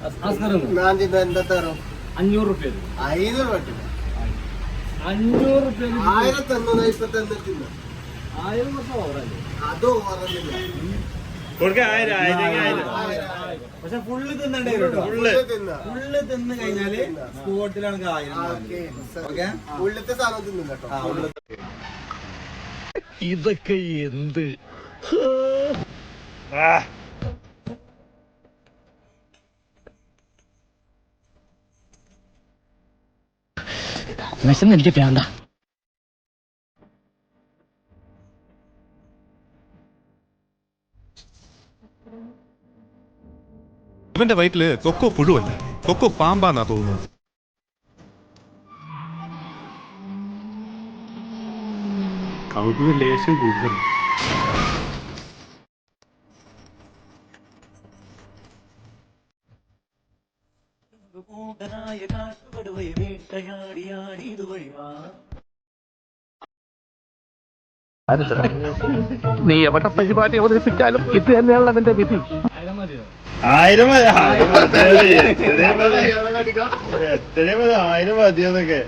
എന്താ തരും? 500 റുപ്യ. 500 പറ്റില്ല. 500 റുപ്യ. 1000 തന്നോ ഇപ്പൊ തന്നിട്ടില്ല. 1000 ഓവറല്ലേ? അത് ഓവറല്ല. പക്ഷെ ഫുള്ള് തിന്നണ്ടേ? ഫുള്ള് തിന്ന് കഴിഞ്ഞാല് സ്പോട്ടിലാണ് 1000. ഉള്ളത്തെ സാധനം തിന്നും കേട്ടോ. ഇതൊക്കെ എന്ത് വിശന്ന് എനിക്ക് വേണ്ട. ഇവന്റെ വയറ്റില് കൊക്കോ പുഴുവല്ല, കൊക്കോ പാമ്പാന്നാ തോന്നുന്നത്. കൗതുക ലേശം കൂടുതൽ. നീ എവിടെ പരിപാടി അവതരിപ്പിച്ചാലും ഇത് തന്നെയാണ് അതിന്റെ വിധി. 1000 മതിയെന്നൊക്കെ